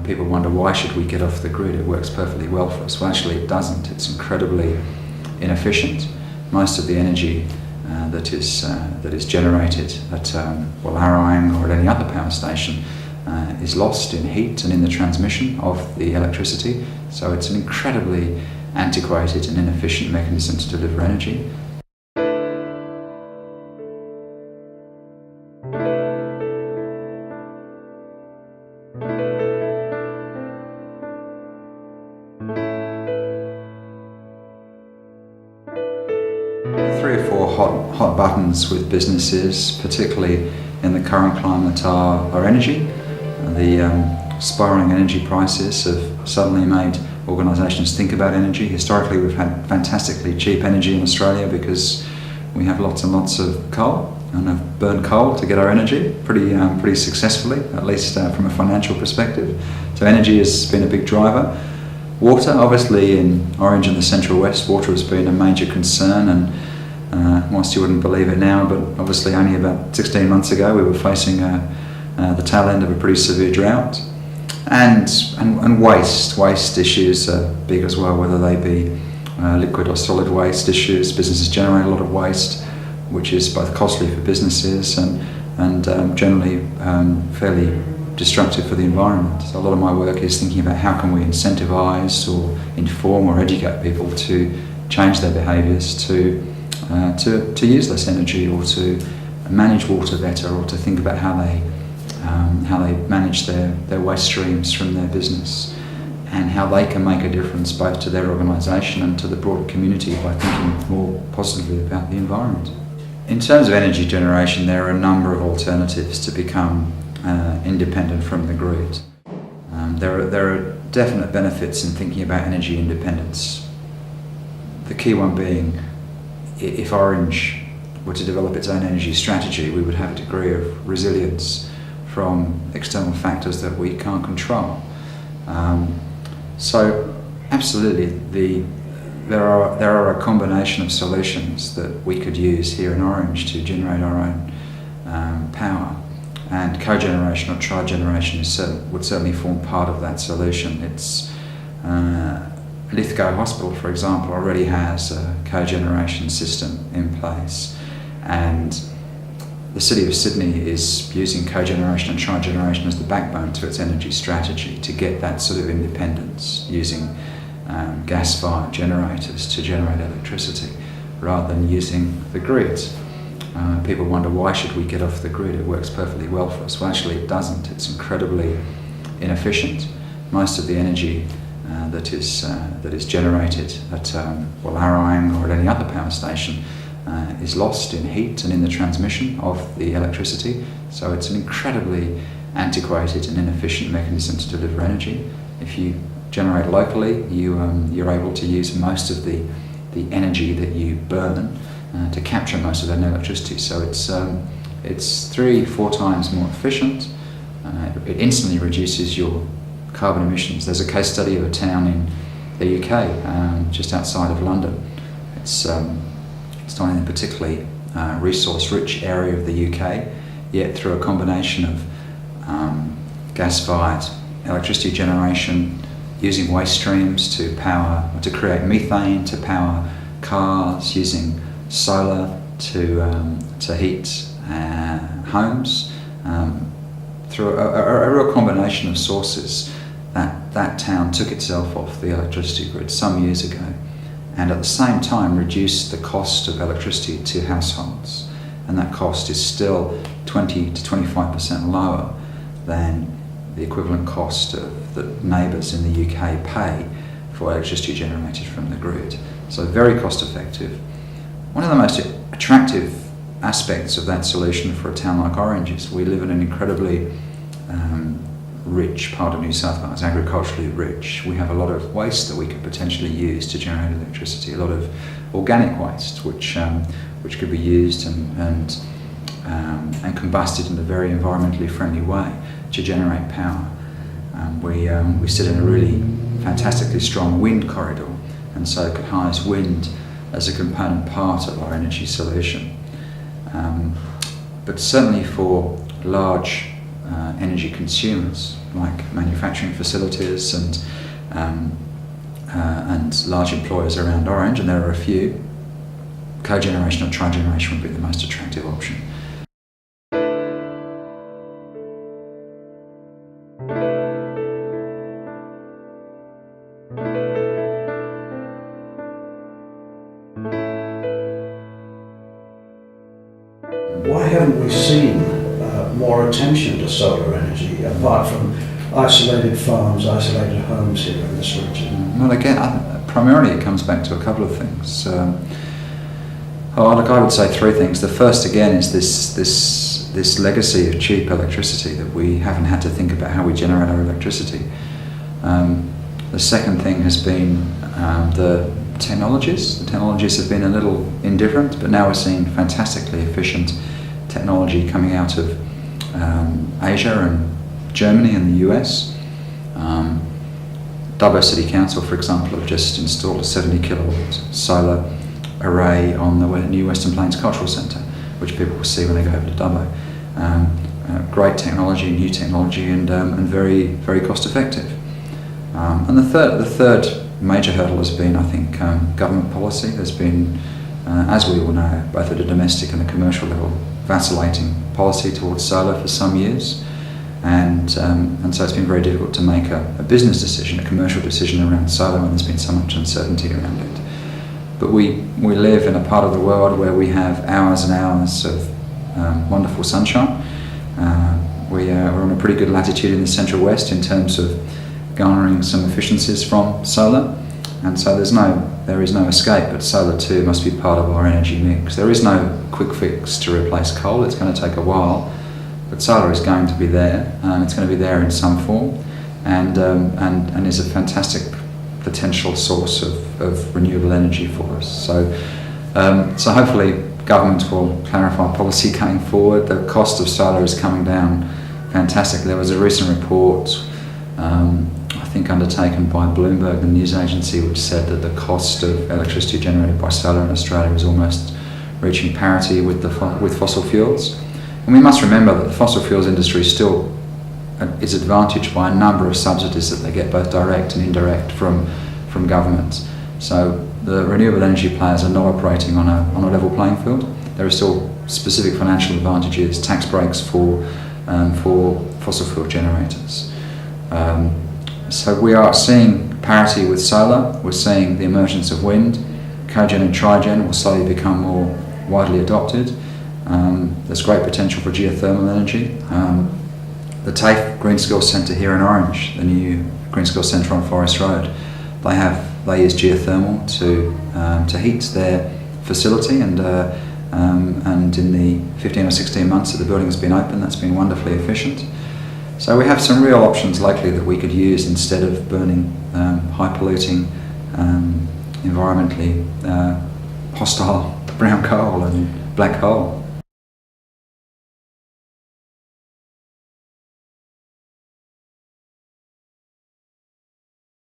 People wonder, why should we get off the grid? It works perfectly well for us. Well, actually it doesn't. It's incredibly inefficient. Most of the energy that is generated at Warrang or at any other power station is lost in heat and in the transmission of the electricity. So it's an incredibly antiquated and inefficient mechanism to deliver energy. Three or four hot buttons with businesses, particularly in the current climate, are energy. The spiralling energy prices have suddenly made organisations think about energy. Historically, we've had fantastically cheap energy in Australia because we have lots and lots of coal and have burned coal to get our energy pretty successfully, at least from a financial perspective. So energy has been a big driver. Water, obviously in Orange and the Central West, water has been a major concern, and whilst you wouldn't believe it now, but obviously only about 16 months ago we were facing the tail end of a pretty severe drought. And waste issues are big as well, whether they be liquid or solid waste issues. Businesses generate a lot of waste, which is both costly for businesses and generally fairly destructive for the environment. So a lot of my work is thinking about how can we incentivise or inform or educate people to change their behaviours, to use less energy, or to manage water better, or to think about how they manage their waste streams from their business, and how they can make a difference both to their organisation and to the broader community by thinking more positively about the environment. In terms of energy generation, there are a number of alternatives to become independent from the grid. There are definite benefits in thinking about energy independence. The key one being, if Orange were to develop its own energy strategy, we would have a degree of resilience from external factors that we can't control. So absolutely, there are a combination of solutions that we could use here in Orange to generate our own power. And cogeneration or trigeneration would certainly form part of that solution. Lithgow Hospital, for example, already has a cogeneration system in place, and the City of Sydney is using cogeneration and trigeneration as the backbone to its energy strategy to get that sort of independence, using gas-fired generators to generate electricity rather than using the grid. People wonder, why should we get off the grid? It works perfectly well for us. Well, actually it doesn't. It's incredibly inefficient. Most of the energy that is generated at Warrang or at any other power station is lost in heat and in the transmission of the electricity. So it's an incredibly antiquated and inefficient mechanism to deliver energy. If you generate locally, you're able to use most of the energy that you burn to capture most of that electricity. So it's 3-4 times more efficient. It instantly reduces your carbon emissions. There's a case study of a town in the UK, just outside of London. It's not in a particularly resource-rich area of the UK, yet through a combination of gas-fired electricity generation, using waste streams to create methane to power cars, using solar to heat homes, through a real combination of sources. That town took itself off the electricity grid some years ago, and at the same time reduced the cost of electricity to households, and that cost is still 20 to 25% lower than the equivalent cost of that neighbours in the UK pay for electricity generated from the grid. So very cost effective. One of the most attractive aspects of that solution for a town like Orange is we live in an incredibly rich part of New South Wales, agriculturally rich. We have a lot of waste that we could potentially use to generate electricity, a lot of organic waste which could be used and combusted in a very environmentally friendly way to generate power. We sit in a really fantastically strong wind corridor, and so could harness wind as a component part of our energy solution. But certainly for large energy consumers like manufacturers, manufacturing facilities and large employers around Orange, and there are a few, cogeneration or trigeneration would be the most attractive option. Why haven't we seen more attention to solar energy, apart from isolated farms, isolated homes here in this region? Well, again, primarily it comes back to a couple of things. I would say three things. The first, again, is this legacy of cheap electricity, that we haven't had to think about how we generate our electricity. The second thing has been the technologies. The technologies have been a little indifferent, but now we're seeing fantastically efficient technology coming out of Asia and Germany and the US. Dubbo City Council, for example, have just installed a 70 kilowatt solar array on the new Western Plains Cultural Centre, which people will see when they go over to Dubbo. Great technology, new technology, and very, very cost effective. And the third major hurdle has been, I think, government policy. There's been, as we all know, both at a domestic and a commercial level, vacillating policy towards solar for some years, and so it's been very difficult to make a business decision, a commercial decision around solar when there's been so much uncertainty around it. But we live in a part of the world where we have hours and hours of wonderful sunshine. We're on a pretty good latitude in the central west in terms of garnering some efficiencies from solar, and so there is no escape, but solar too must be part of our energy mix. There is no quick fix to replace coal. It's going to take a while, but solar is going to be there. It's going to be there in some form, and is a fantastic potential source of renewable energy for us. So hopefully government will clarify policy going forward. The cost of solar is coming down fantastically. There was a recent report, I think undertaken by Bloomberg, the news agency, which said that the cost of electricity generated by solar in Australia is almost reaching parity with fossil fuels. And we must remember that the fossil fuels industry still is advantaged by a number of subsidies that they get, both direct and indirect, from governments. So the renewable energy players are not operating on a level playing field. There are still specific financial advantages, tax breaks for fossil fuel generators. So we are seeing parity with solar. We're seeing the emergence of wind. Cogen and trigen will slowly become more widely adopted. There's great potential for geothermal energy. The TAFE Green Skills Centre here in Orange, the new Green Skills Centre on Forest Road, they use geothermal to heat their facility, and in the 15 or 16 months that the building has been open, that's been wonderfully efficient. So we have some real options locally that we could use instead of burning high polluting, environmentally hostile brown coal and black coal.